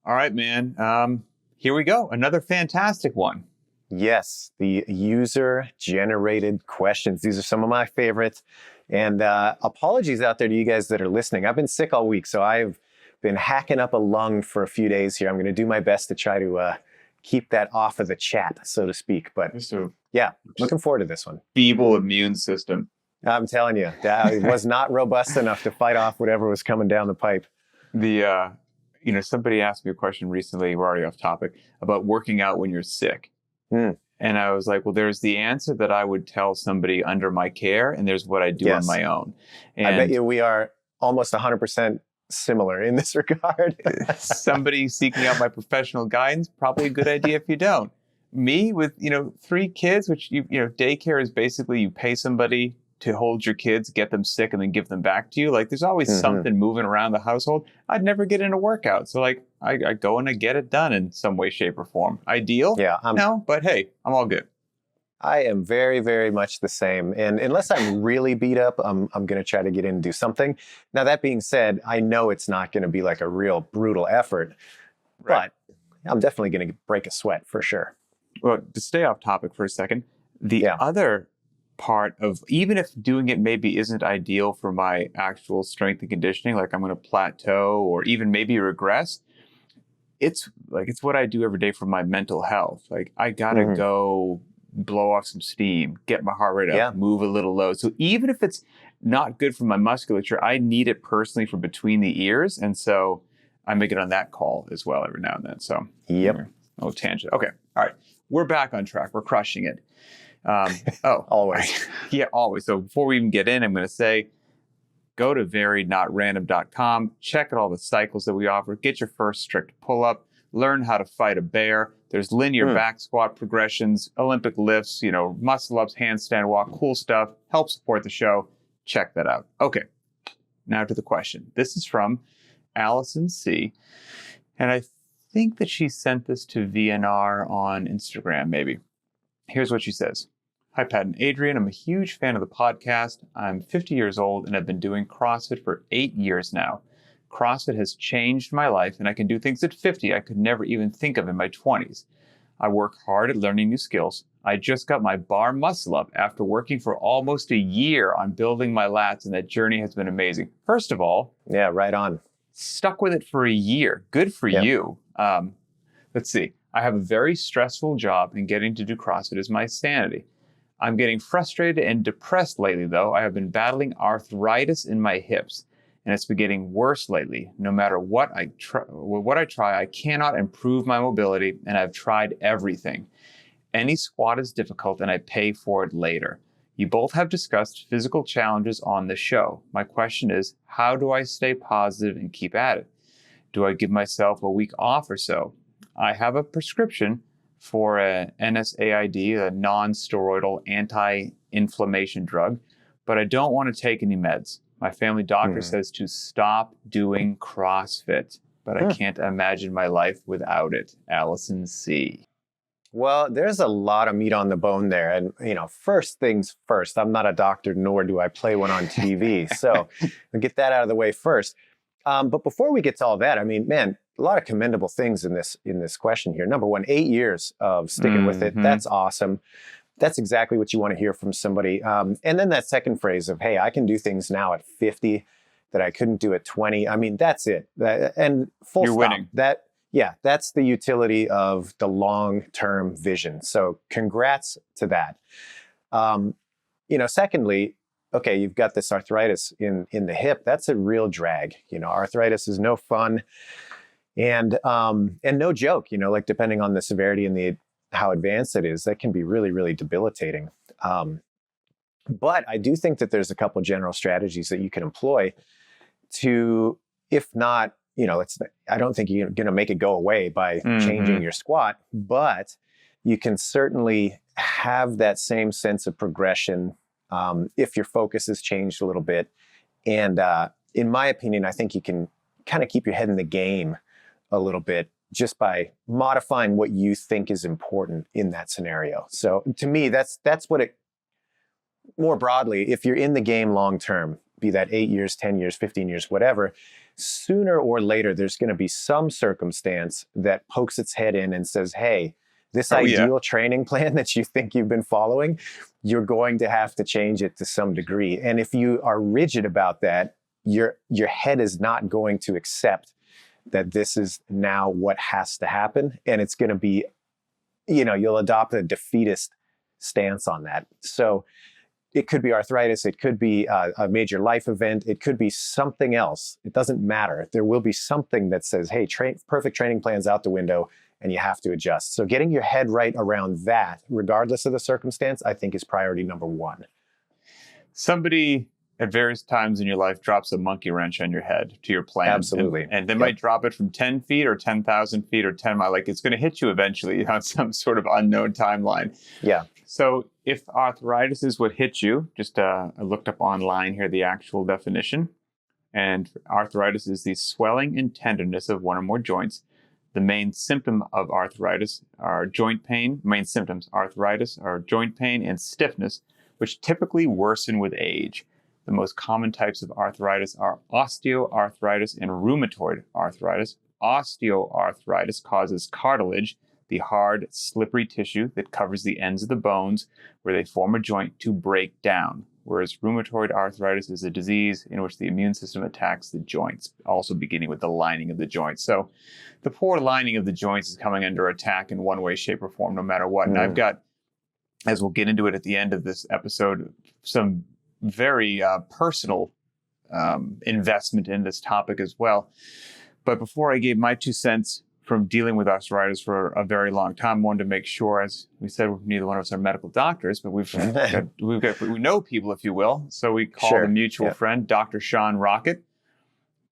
All right, man. Here we go. Another fantastic one. Yes, the user-generated questions. These are some of my favorites. And apologies out there to you guys that are listening. I've been sick all week, so I've been hacking up a lung for a few days here. I'm going to do my best to try to keep that off of the chat, so to speak. But yeah, looking forward to this one. Feeble immune system. I'm telling you, that was not robust enough to fight off whatever was coming down the pipe. Somebody asked me a question recently, we're already off topic, about working out when you're sick. And I was like, well, there's the answer that I would tell somebody under my care, and there's what I do on my own. And I bet you we are almost 100% similar in this regard. Somebody seeking out my professional guidance, probably a good idea if you don't. Me with, 3 kids, which, daycare is basically you pay somebody to hold your kids, get them sick, and then give them back to you. Like, there's always something moving around the household. I'd never get in a workout. So, I go and I get it done in some way, shape, or form. Ideal? Yeah. No, but hey, I'm all good. I am very, very much the same. And unless I'm really beat up, I'm going to try to get in and do something. Now, that being said, I know it's not going to be like a real brutal effort, but I'm definitely going to break a sweat for sure. Well, to stay off topic for a second, the other part of, even if doing it maybe isn't ideal for my actual strength and conditioning, like I'm going to plateau or even maybe regress, it's what I do every day for my mental health. Like, I got to go blow off some steam, get my heart rate up, move a little low. So even if it's not good for my musculature, I need it personally for between the ears. And so I make it on that call as well every now and then. So no tangent. Okay. All right. We're back on track. We're crushing it. Always. Yeah, always. So before we even get in, I'm going to say, go to variednotrandom.com, check out all the cycles that we offer, get your first strict pull-up, learn how to fight a bear. There's linear back squat progressions, Olympic lifts, muscle ups, handstand walk, cool stuff. Help support the show. Check that out. Okay, now to the question. This is from Allison C. And I think that she sent this to VNR on Instagram, maybe. Here's what she says. Hi, Pat and Adrian. I'm a huge fan of the podcast. I'm 50 years old and I've been doing CrossFit for 8 years now. CrossFit has changed my life and I can do things at 50 I could never even think of in my 20s. I work hard at learning new skills. I just got my bar muscle up after working for almost a year on building my lats, and that journey has been amazing. First of all, yeah, right on. Stuck with it for a year. Good for you. Let's see. I have a very stressful job and getting to do CrossFit is my sanity. I'm getting frustrated and depressed lately, though. I have been battling arthritis in my hips, and it's been getting worse lately. No matter what I try, I cannot improve my mobility, and I've tried everything. Any squat is difficult, and I pay for it later. You both have discussed physical challenges on the show. My question is, how do I stay positive and keep at it? Do I give myself a week off or so? I have a prescription for a NSAID, a non-steroidal anti-inflammation drug, but I don't want to take any meds. My family doctor says to stop doing CrossFit, but I can't imagine my life without it. Allison C. Well, there's a lot of meat on the bone there. And, first things first, I'm not a doctor, nor do I play one on TV. So I'll get that out of the way first. But before we get to all that, a lot of commendable things in this question here. Number one, 8 years of sticking with it. That's awesome. That's exactly what you want to hear from somebody. And then that second phrase of, hey, I can do things now at 50 that I couldn't do at 20. That's it. And full stop. Winning. That's the utility of the long-term vision. So congrats to that. Secondly, okay, you've got this arthritis in the hip. That's a real drag. Arthritis is no fun and no joke, depending on the severity and how advanced it is, that can be really, really debilitating. But I do think that there's a couple general strategies that you can employ to, if not, I don't think you're going to make it go away by changing your squat, but you can certainly have that same sense of progression if your focus has changed a little bit. And in my opinion, I think you can kind of keep your head in the game a little bit just by modifying what you think is important in that scenario. So to me, that's what it, more broadly, if you're in the game long term, be that 8 years, 10 years, 15 years, whatever, sooner or later, there's going to be some circumstance that pokes its head in and says, hey, this ideal training plan that you think you've been following, you're going to have to change it to some degree. And if you are rigid about that, your head is not going to accept that this is now what has to happen. And it's going to be, you'll adopt a defeatist stance on that. So it could be arthritis. It could be a major life event. It could be something else. It doesn't matter. There will be something that says, hey, perfect training plan's out the window and you have to adjust. So getting your head right around that, regardless of the circumstance, I think is priority number one. Somebody at various times in your life drops a monkey wrench on your head to your plan. Absolutely. And they might drop it from 10 feet or 10,000 feet or 10 miles. Like it's going to hit you eventually on some sort of unknown timeline. Yeah. So if arthritis is what hit you, just I looked up online here the actual definition. And arthritis is the swelling and tenderness of one or more joints. The main symptom of arthritis are joint pain. Main symptoms, arthritis, are joint pain and stiffness, which typically worsen with age. The most common types of arthritis are osteoarthritis and rheumatoid arthritis. Osteoarthritis causes cartilage, the hard, slippery tissue that covers the ends of the bones where they form a joint, to break down, whereas rheumatoid arthritis is a disease in which the immune system attacks the joints, also beginning with the lining of the joints. So the poor lining of the joints is coming under attack in one way, shape, or form, no matter what. And I've got, as we'll get into it at the end of this episode, some very personal investment in this topic as well. But before I gave my 2 cents from dealing with arthritis for a very long time, I wanted to make sure, as we said, neither one of us are medical doctors, but we know people, if you will. So we called a mutual friend, Dr. Sean Rocket,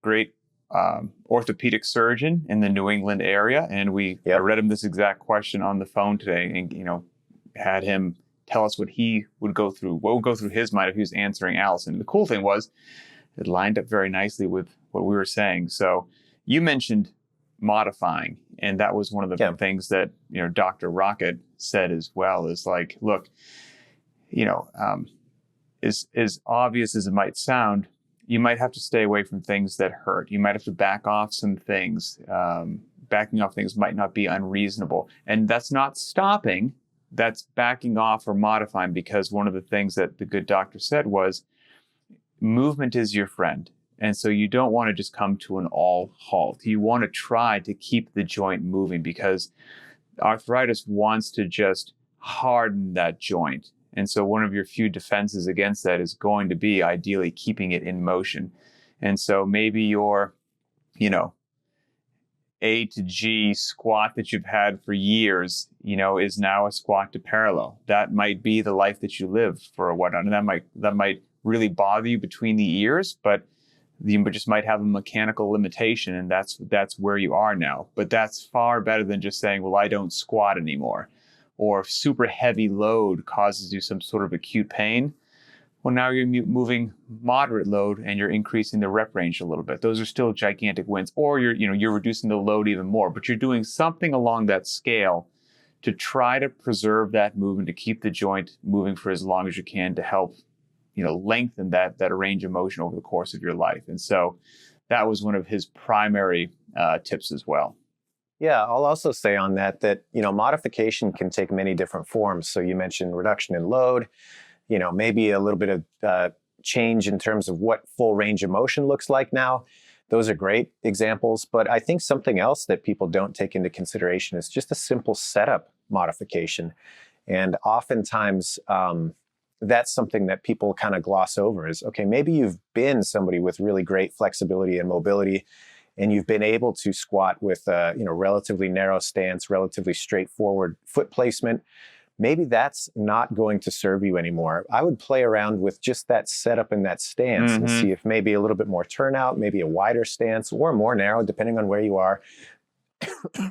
great orthopedic surgeon in the New England area. And I read him this exact question on the phone today and, had him tell us what would go through his mind if he was answering Allison. The cool thing was it lined up very nicely with what we were saying. So you mentioned modifying, and that was one of the things that Dr. Rocket said as well, is like, look, as obvious as it might sound, you might have to stay away from things that hurt. You might have to back off some things. Backing off things might not be unreasonable, and that's not stopping. That's backing off or modifying, because one of the things that the good doctor said was movement is your friend. And so you don't want to just come to an all halt. You want to try to keep the joint moving, because arthritis wants to just harden that joint. And so one of your few defenses against that is going to be ideally keeping it in motion. And so maybe your, A to G squat that you've had for years, is now a squat to parallel. That might be the life that you live for a while. And that might really bother you between the ears, but you just might have a mechanical limitation, and that's where you are now. But that's far better than just saying, well, I don't squat anymore. Or if super heavy load causes you some sort of acute pain, well, now you're moving moderate load and you're increasing the rep range a little bit. Those are still gigantic wins. Or you're reducing the load even more, but you're doing something along that scale to try to preserve that movement, to keep the joint moving for as long as you can, to help lengthen that range of motion over the course of your life. And so that was one of his primary tips as well. Yeah, I'll also say on that modification can take many different forms. So you mentioned reduction in load, maybe a little bit of change in terms of what full range of motion looks like now. Those are great examples. But I think something else that people don't take into consideration is just a simple setup modification. And oftentimes, that's something that people kind of gloss over is, okay, maybe you've been somebody with really great flexibility and mobility, and you've been able to squat with a relatively narrow stance, relatively straightforward foot placement. Maybe that's not going to serve you anymore. I would play around with just that setup and that stance and see if maybe a little bit more turnout, maybe a wider stance, or more narrow, depending on where you are.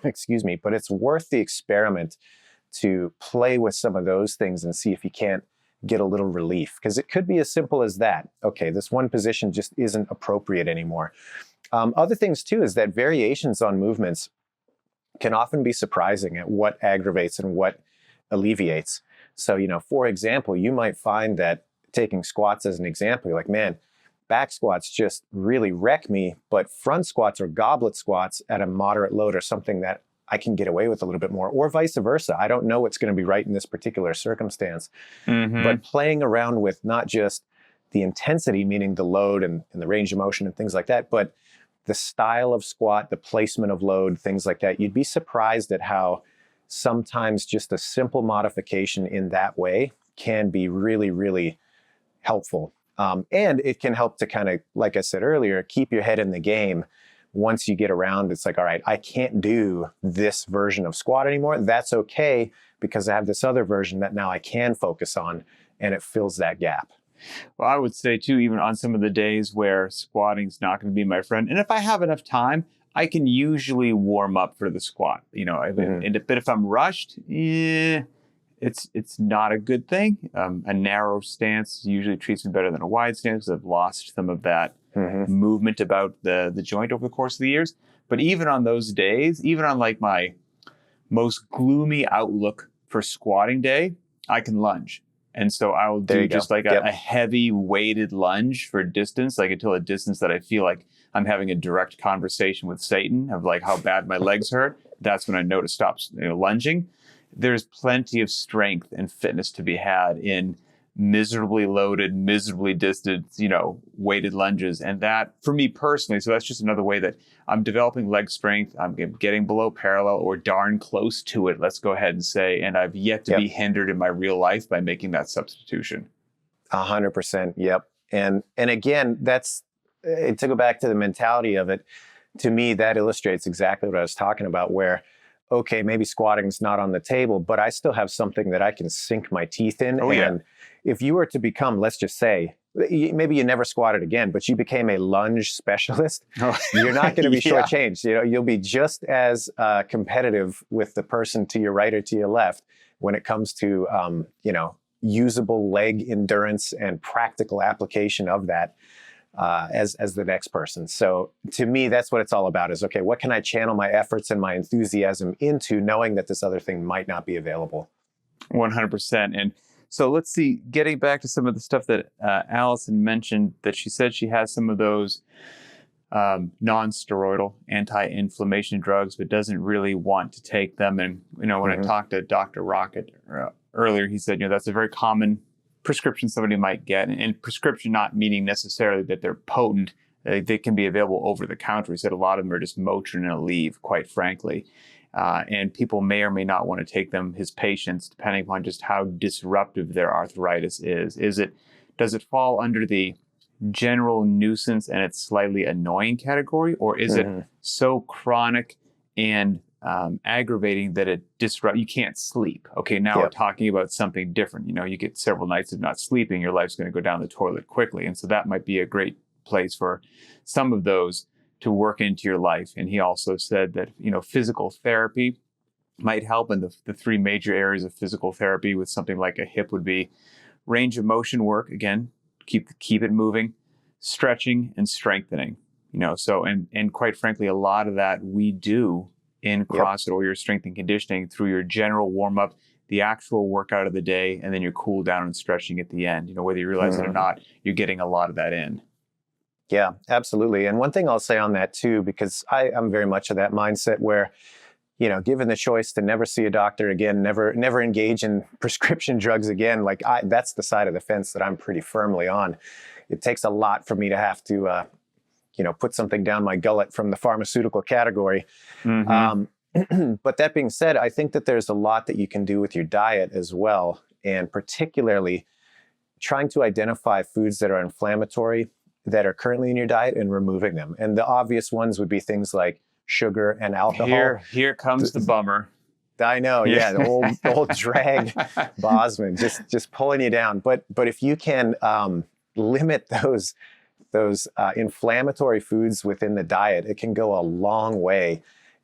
Excuse me. But it's worth the experiment to play with some of those things and see if you can't get a little relief, because it could be as simple as that. Okay, this one position just isn't appropriate anymore. Other things too is that variations on movements can often be surprising at what aggravates and what alleviates. So, for example, you might find that taking squats as an example, you're like, man, back squats just really wreck me, but front squats or goblet squats at a moderate load are something that I can get away with a little bit more, or vice versa. I don't know what's going to be right in this particular circumstance, but playing around with not just the intensity, meaning the load and the range of motion and things like that, but the style of squat, the placement of load, things like that. You'd be surprised at how sometimes just a simple modification in that way can be really, really helpful. And it can help to kind of, like I said earlier, keep your head in the game. Once you get around, it's like, all right, I can't do this version of squat anymore. That's okay, because I have this other version that now I can focus on, and it fills that gap. Well, I would say too, even on some of the days where squatting's not going to be my friend, and if I have enough time, I can usually warm up for the squat. But if I'm rushed, it's not a good thing. A narrow stance usually treats me better than a wide stance, because I've lost some of that movement about the joint over the course of the years. But even on those days, even on like my most gloomy outlook for squatting day, I can lunge. And so I will do just like a heavy weighted lunge for distance, like until a distance that I feel like I'm having a direct conversation with Satan of like how bad my legs hurt. That's when I know to stop lunging. There's plenty of strength and fitness to be had in miserably loaded, miserably distant, weighted lunges. And that, for me personally, so that's just another way that I'm developing leg strength. I'm getting below parallel or darn close to it, let's go ahead and say. And I've yet to be hindered in my real life by making that substitution. 100%. Yep. And again, that's, to go back to the mentality of it, to me, that illustrates exactly what I was talking about, where okay, maybe squatting is not on the table, but I still have something that I can sink my teeth in. And if you were to become, let's just say, maybe you never squatted again, but you became a lunge specialist, you're not going to be shortchanged. You'll be just as competitive with the person to your right or to your left when it comes to, usable leg endurance and practical application of that. As the next person. So to me, that's what it's all about is, okay, what can I channel my efforts and my enthusiasm into, knowing that this other thing might not be available? 100%. And so let's see, getting back to some of the stuff that Allison mentioned, that she said she has some of those non-steroidal anti-inflammation drugs, but doesn't really want to take them. And, when I talked to Dr. Rocket earlier, he said, that's a very common prescription somebody might get, and prescription not meaning necessarily that they're potent. They can be available over the counter. He said a lot of them are just Motrin and Aleve, quite frankly. And people may or may not want to take them, his patients, depending upon just how disruptive their arthritis is. Does it fall under the general nuisance and it's slightly annoying category, or is it so chronic and aggravating that it you can't sleep? Okay, now we're talking about something different. You get several nights of not sleeping, your life's going to go down the toilet quickly. And so that might be a great place for some of those to work into your life. And he also said that, physical therapy might help. And the three major areas of physical therapy with something like a hip would be range of motion work, again, keep it moving, stretching and strengthening, so, and quite frankly, a lot of that we do in CrossFit or your strength and conditioning through your general warm-up, the actual workout of the day, and then your cool down and stretching at the end. Whether you realize it or not, you're getting a lot of that in. Yeah, absolutely. And one thing I'll say on that too, because I'm very much of that mindset where, given the choice to never see a doctor again, never engage in prescription drugs again, that's the side of the fence that I'm pretty firmly on. It takes a lot for me to have to, put something down my gullet from the pharmaceutical category. But that being said, I think that there's a lot that you can do with your diet as well. And particularly trying to identify foods that are inflammatory that are currently in your diet and removing them. And the obvious ones would be things like sugar and alcohol. Here comes the bummer. I know. Yeah. The old drag Bosman, just pulling you down. But if you can limit those inflammatory foods within the diet, it can go a long way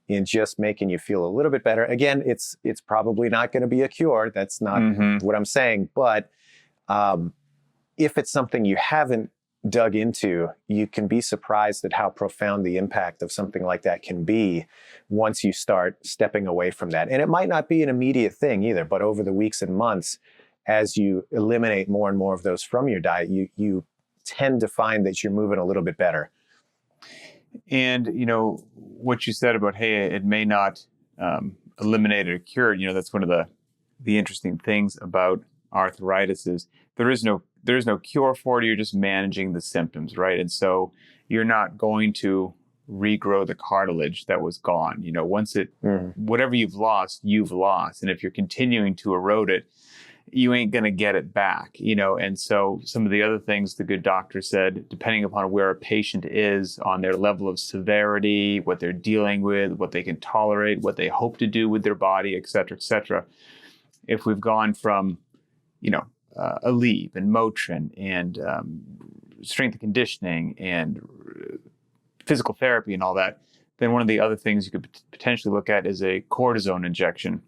in just making you feel a little bit better. Again, it's probably not going to be a cure. That's not what I'm saying. But if it's something you haven't dug into, you can be surprised at how profound the impact of something like that can be once you start stepping away from that. And it might not be an immediate thing either, but over the weeks and months, as you eliminate more and more of those from your diet, you tend to find that you're moving a little bit better. And, what you said about, hey, it may not eliminate or cure, that's one of the interesting things about arthritis is there is no cure for it. You're just managing the symptoms, right? And so you're not going to regrow the cartilage that was gone. Once whatever you've lost. And if you're continuing to erode it, you ain't going to get it back, And so some of the other things the good doctor said, depending upon where a patient is on their level of severity, what they're dealing with, what they can tolerate, what they hope to do with their body, et cetera, if we've gone from, Aleve and Motrin and strength and conditioning and physical therapy and all that, then one of the other things you could potentially look at is a cortisone injection.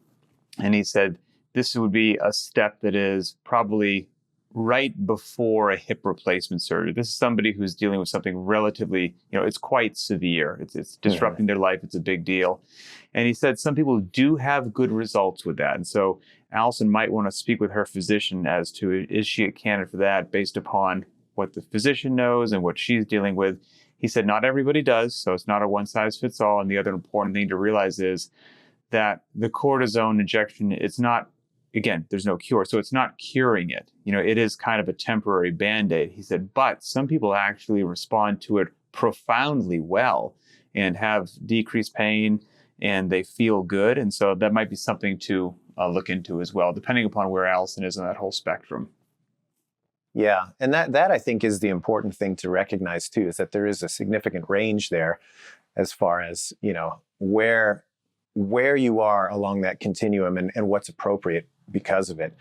And he said this would be a step that is probably right before a hip replacement surgery. This is somebody who's dealing with something relatively, it's quite severe. It's disrupting their life. It's a big deal. And he said some people do have good results with that. And so Allison might want to speak with her physician as to, is she a candidate for that based upon what the physician knows and what she's dealing with. He said not everybody does, so it's not a one-size-fits-all. And the other important thing to realize is that the cortisone injection, it's not, again, there's no cure, so it's not curing it. It is kind of a temporary Band-Aid. He said, but some people actually respond to it profoundly well and have decreased pain and they feel good. And so that might be something to look into as well, depending upon where Allison is on that whole spectrum. Yeah, and that I think is the important thing to recognize too, is that there is a significant range there as far as, where you are along that continuum and what's appropriate because of it.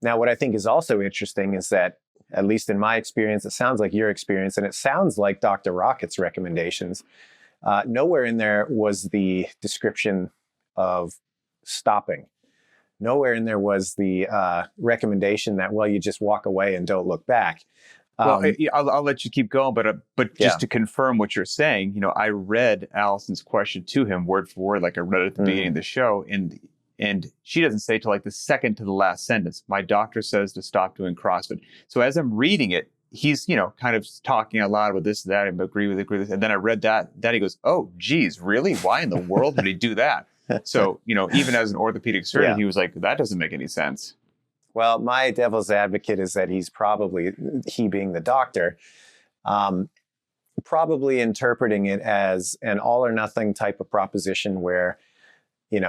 Now, what I think is also interesting is that, at least in my experience, it sounds like your experience, and it sounds like Dr. Rocket's recommendations, nowhere in there was the description of stopping. Nowhere in there was the recommendation that, well, you just walk away and don't look back. I'll let you keep going, but just to confirm what you're saying, I read Allison's question to him word for word, like I read it at the beginning of the show, and she doesn't say till like the second to the last sentence, my doctor says to stop doing CrossFit. So as I'm reading it, he's, kind of talking out loud with this, that, and agree with this. And then I read that he goes, oh, geez, really? Why in the world would he do that? So, even as an orthopedic surgeon, he was like, that doesn't make any sense. Well, my devil's advocate is that he's probably, he being the doctor, probably interpreting it as an all or nothing type of proposition where,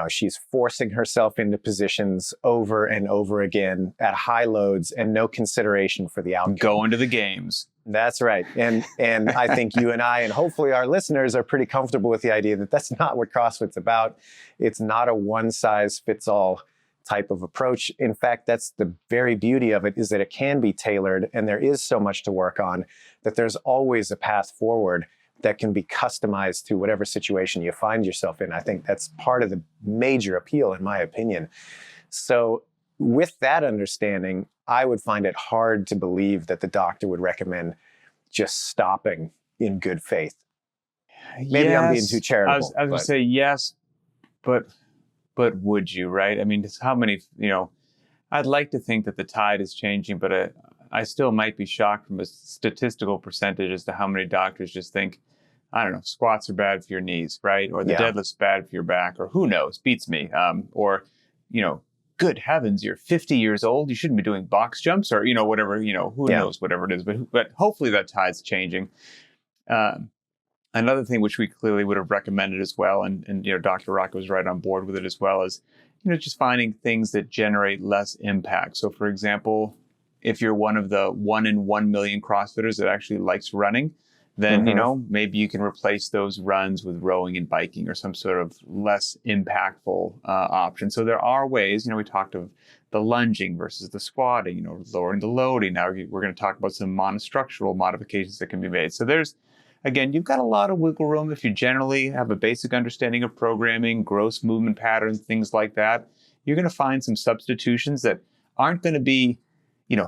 she's forcing herself into positions over and over again at high loads and no consideration for the outcome. Going to the games. That's right. And I think you and I, and hopefully our listeners, are pretty comfortable with the idea that that's not what CrossFit's about. It's not a one-size-fits-all type of approach. In fact, that's the very beauty of it, is that it can be tailored, and there is so much to work on that there's always a path forward that can be customized to whatever situation you find yourself in. I think that's part of the major appeal, in my opinion. So with that understanding, I would find it hard to believe that the doctor would recommend just stopping in good faith. Maybe I'm being too charitable. I was going to say yes, but would you, right? I mean, how many, I'd like to think that the tide is changing, but I still might be shocked from a statistical percentage as to how many doctors just think, I don't know, squats are bad for your knees, right? Or the deadlift's bad for your back, or who knows, beats me. Or, good heavens, you're 50 years old, you shouldn't be doing box jumps, or, whatever, who knows, whatever it is. But hopefully that tide's changing. Another thing which we clearly would have recommended as well, and Dr. Rock was right on board with it as well, is, just finding things that generate less impact. So, for example, if you're one of the 1 in 1 million CrossFitters that actually likes running, then, maybe you can replace those runs with rowing and biking or some sort of less impactful option. So there are ways, we talked of the lunging versus the squatting, lowering the loading. Now we're going to talk about some monostructural modifications that can be made. So again, you've got a lot of wiggle room if you generally have a basic understanding of programming, gross movement patterns, things like that. You're going to find some substitutions that aren't going to be,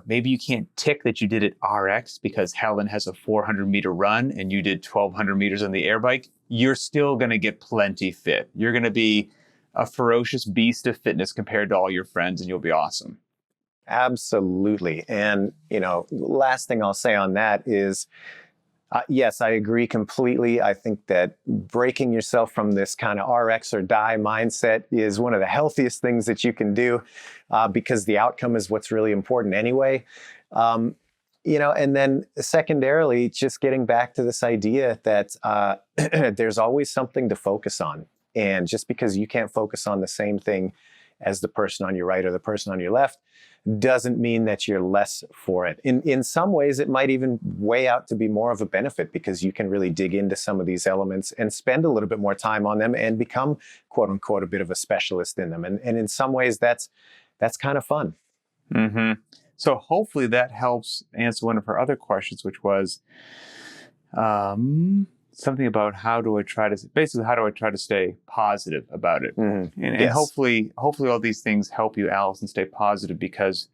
maybe you can't tick that you did it RX because Helen has a 400-meter run and you did 1,200 meters on the air bike. You're still going to get plenty fit. You're going to be a ferocious beast of fitness compared to all your friends, and you'll be awesome. Absolutely. And, last thing I'll say on that is, yes, I agree completely. I think that breaking yourself from this kind of RX or die mindset is one of the healthiest things that you can do, because the outcome is what's really important anyway. And then secondarily, just getting back to this idea that there's always something to focus on. And just because you can't focus on the same thing as the person on your right or the person on your left doesn't mean that you're less for it. In some ways, it might even weigh out to be more of a benefit, because you can really dig into some of these elements and spend a little bit more time on them and become, quote unquote, a bit of a specialist in them. And in some ways, that's kind of fun. Mm-hmm. So hopefully that helps answer one of her other questions, which was something about how do I try to stay positive about it? Mm-hmm. And hopefully all these things help you, Allison, stay positive, because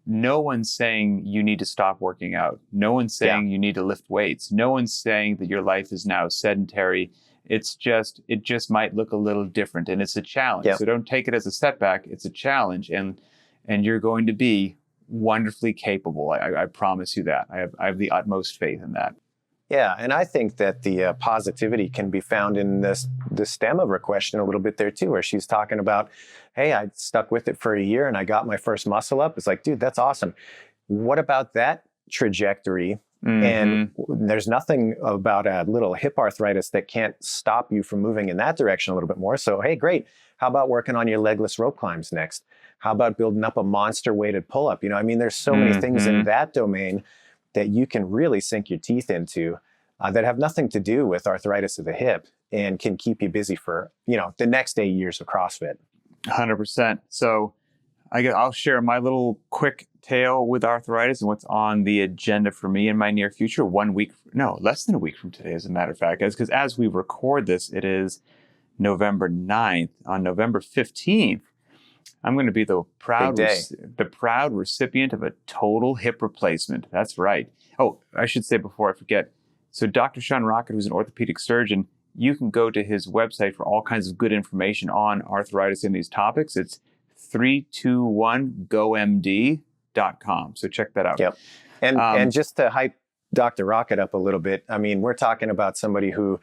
no one's saying you need to stop working out. No one's saying you need to lift weights. No one's saying that your life is now sedentary. It just might look a little different, and it's a challenge. Yeah. So don't take it as a setback. It's a challenge, and you're going to be wonderfully capable. I promise you that. I have the utmost faith in that. Yeah, and I think that the positivity can be found in the stem of her question a little bit there too, where she's talking about, hey, I stuck with it for a year and I got my first muscle up. It's like, dude, that's awesome. What about that trajectory? Mm-hmm. And there's nothing about a little hip arthritis that can't stop you from moving in that direction a little bit more. So, hey, great. How about working on your legless rope climbs next? How about building up a monster weighted pull-up? There's so many things in that domain that you can really sink your teeth into that have nothing to do with arthritis of the hip and can keep you busy for, the next 8 years of CrossFit. 100%. So I'll share my little quick tale with arthritis and what's on the agenda for me in my near future. Less than a week from today, as a matter of fact, because as we record this, it is November 9th. On November 15th, I'm going to be the proud recipient of a total hip replacement. That's right. Oh, I should say before I forget. So Dr. Sean Rocket, who's an orthopedic surgeon, you can go to his website for all kinds of good information on arthritis and these topics. It's 321gomd.com. So check that out. Yep. And just to hype Dr. Rocket up a little bit, we're talking about somebody who,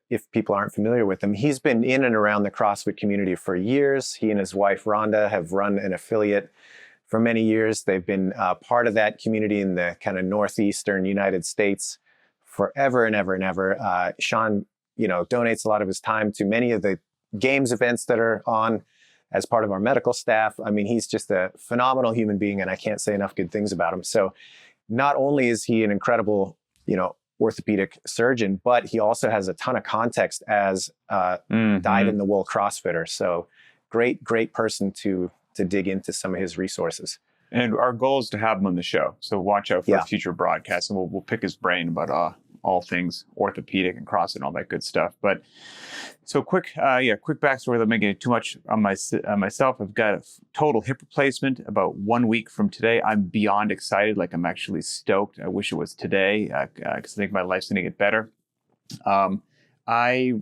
if people aren't familiar with him, he's been in and around the CrossFit community for years. He and his wife, Rhonda, have run an affiliate for many years. They've been part of that community in the kind of northeastern United States forever and ever and ever. Sean, donates a lot of his time to many of the games events that are on as part of our medical staff. He's just a phenomenal human being, and I can't say enough good things about him. So not only is he an incredible, orthopedic surgeon, but he also has a ton of context as dyed-in-the-wool CrossFitter. So great person to dig into some of his resources. And our goal is to have him on the show. So watch out for a future broadcast, and we'll pick his brain about all things orthopedic and CrossFit and all that good stuff. But so quick backstory without making it too much on myself. I've got a total hip replacement about 1 week from today. I'm beyond excited. I'm actually stoked. I wish it was today because I think my life's going to get better. I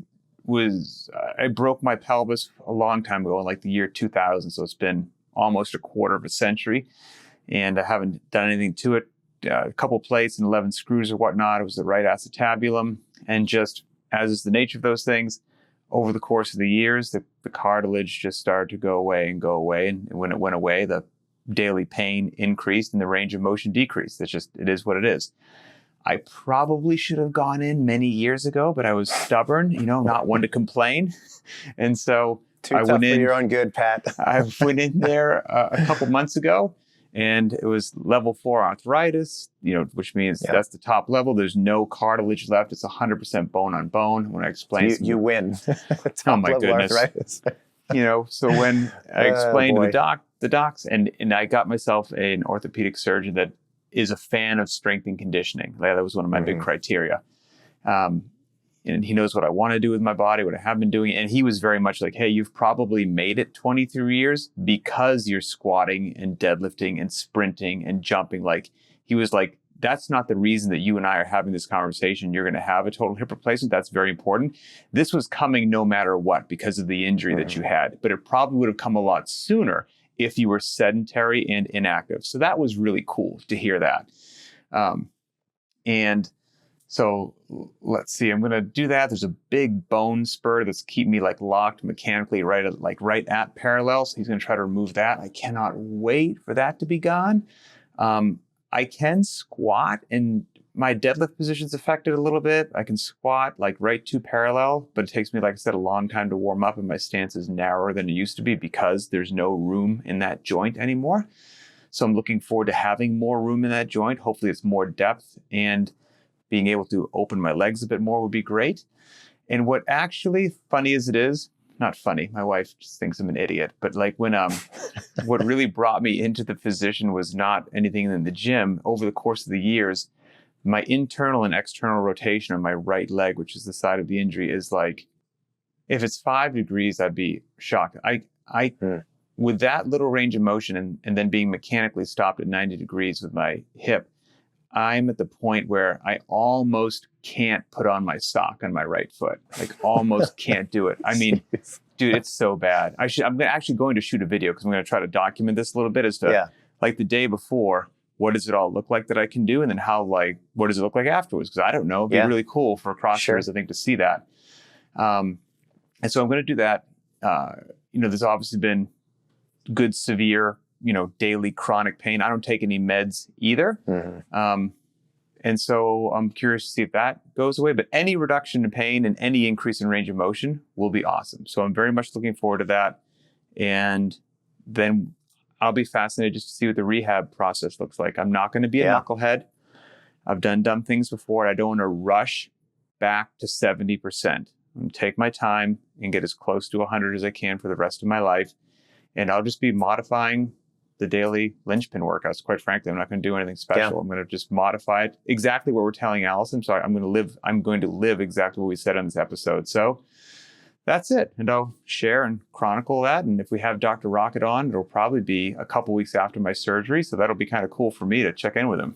broke my pelvis a long time ago, in the year 2000. So it's been almost a quarter of a century, and I haven't done anything to it. A couple plates and 11 screws or whatnot. It was the right acetabulum. And just as is the nature of those things, over the course of the years, the cartilage just started to go away. And when it went away, the daily pain increased and the range of motion decreased. It is what it is. I probably should have gone in many years ago, but I was stubborn, not one to complain. And so I went in for your own good, Pat. I went in there a couple months ago, and it was level 4 arthritis, which means that's the top level. There's no cartilage left. It's 100% bone on bone. When I explain, you win. Oh my goodness. Arthritis. So when I explained to the docs, and I got myself an orthopedic surgeon that is a fan of strength and conditioning. That was one of my big criteria. And he knows what I want to do with my body, what I have been doing. And he was very much like, hey, you've probably made it 23 years because you're squatting and deadlifting and sprinting and jumping. He was like, that's not the reason that you and I are having this conversation. You're going to have a total hip replacement. That's very important. This was coming no matter what because of the injury that you had. But it probably would have come a lot sooner if you were sedentary and inactive. So that was really cool to hear that. And so let's see, I'm going to do that. There's a big bone spur that's keeping me like locked mechanically right at parallel. So he's going to try to remove that. I cannot wait for that to be gone. I can squat, and my deadlift position's affected a little bit. I can squat like right to parallel, but it takes me, like I said, a long time to warm up, and my stance is narrower than it used to be because there's no room in that joint anymore. So I'm looking forward to having more room in that joint. Hopefully it's more depth, and being able to open my legs a bit more would be great. And what actually, funny as it is, not funny, my wife just thinks I'm an idiot, but like when, what really brought me into the position was not anything in the gym. Over the course of the years, my internal and external rotation on my right leg, which is the side of the injury, is like, if it's 5 degrees, I'd be shocked. With that little range of motion and then being mechanically stopped at 90 degrees with my hip, I'm at the point where I almost can't put on my sock on my right foot. Like almost can't do it. I mean, dude, it's so bad. I'm actually going to shoot a video because I'm going to try to document this a little bit as to like the day before, what does it all look like that I can do? And then what does it look like afterwards? Because I don't know. It'd be really cool for CrossFitters, I think, to see that. And so I'm going to do that. There's obviously been good, severe, daily chronic pain. I don't take any meds either. Mm-hmm. And so I'm curious to see if that goes away, but any reduction in pain and any increase in range of motion will be awesome. So I'm very much looking forward to that. And then I'll be fascinated just to see what the rehab process looks like. I'm not going to be a knucklehead. I've done dumb things before. I don't want to rush back to 70%. I'm going to take my time and get as close to 100 as I can for the rest of my life. And I'll just be modifying the daily Linchpin workouts. Quite frankly, I'm not going to do anything special. Yeah. I'm going to just modify it exactly what we're telling Allison. So I'm going to live exactly what we said on this episode. So that's it. And I'll share and chronicle that. And if we have Dr. Rocket on, it'll probably be a couple weeks after my surgery. So that'll be kind of cool for me to check in with him.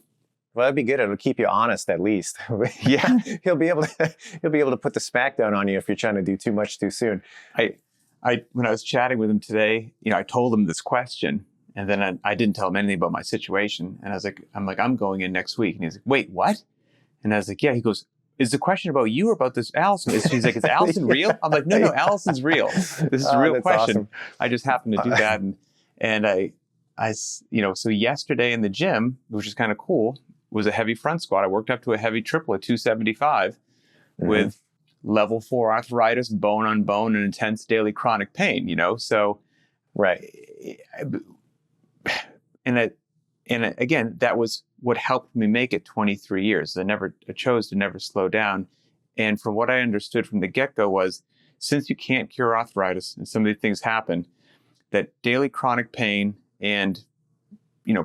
Well, that'd be good. It'll keep you honest, at least. Yeah, he'll be able to put the smack down on you if you're trying to do too much too soon. When I was chatting with him today, I told him this question, and then I didn't tell him anything about my situation. And I'm going in next week. And he's like, wait, what? And I was like, yeah. He goes, is the question about you or about this Allison? He's like, is Allison real? I'm like, no, Allison's real. This is a real question. Awesome. I just happened to do that. So yesterday in the gym, which is kind of cool, was a heavy front squat. I worked up to a heavy triple at 275 with level 4 arthritis, bone on bone, and intense daily chronic pain, So, right. And again, that was what helped me make it 23 years. I chose to never slow down. And from what I understood from the get-go was, since you can't cure arthritis and some of these things happen, that daily chronic pain and,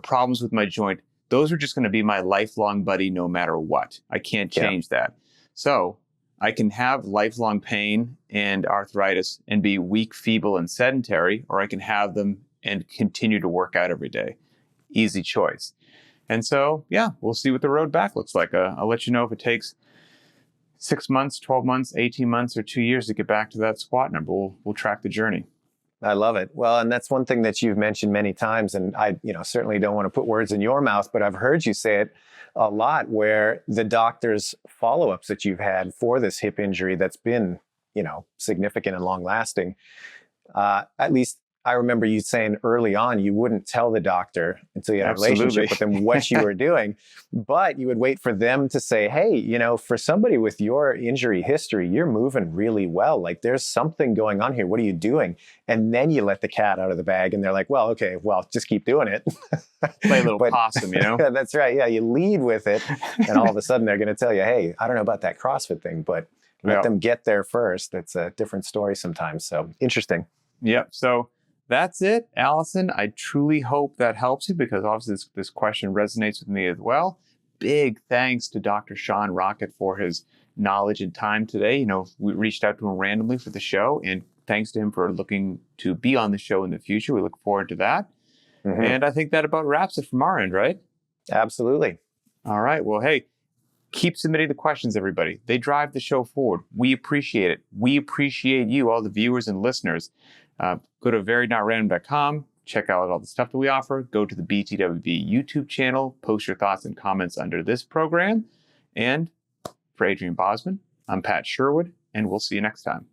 problems with my joint, those are just going to be my lifelong buddy no matter what. I can't change that. So I can have lifelong pain and arthritis and be weak, feeble, and sedentary, or I can have them and continue to work out every day. Easy choice. And so, we'll see what the road back looks like. I'll let you know if it takes 6 months, 12 months, 18 months, or 2 years to get back to that squat number. We'll track the journey. I love it. Well, and that's one thing that you've mentioned many times, and I, certainly don't want to put words in your mouth, but I've heard you say it a lot, where the doctor's follow-ups that you've had for this hip injury that's been, significant and long-lasting. At least I remember you saying early on you wouldn't tell the doctor until you had a relationship with them what you were doing, but you would wait for them to say, hey, for somebody with your injury history, you're moving really well. Like there's something going on here. What are you doing? And then you let the cat out of the bag and they're like, well, okay, just keep doing it. Play a little possum, That's right. Yeah, you lead with it. And all of a sudden they're going to tell you, hey, I don't know about that CrossFit thing, but let them get there first. It's a different story sometimes. So interesting. Yep. So that's it, Allison. I truly hope that helps you because obviously this question resonates with me as well. Big thanks to Dr. Sean Rocket for his knowledge and time today. We reached out to him randomly for the show, and thanks to him for looking to be on the show in the future. We look forward to that. Mm-hmm. And I think that about wraps it from our end, right? Absolutely. All right. Well, hey, keep submitting the questions, everybody. They drive the show forward. We appreciate it. We appreciate you, all the viewers and listeners. Go to verynotRandom.com, check out all the stuff that we offer. Go to the BTWB YouTube channel, post your thoughts and comments under this program. And for Adrian Bosman, I'm Pat Sherwood, and we'll see you next time.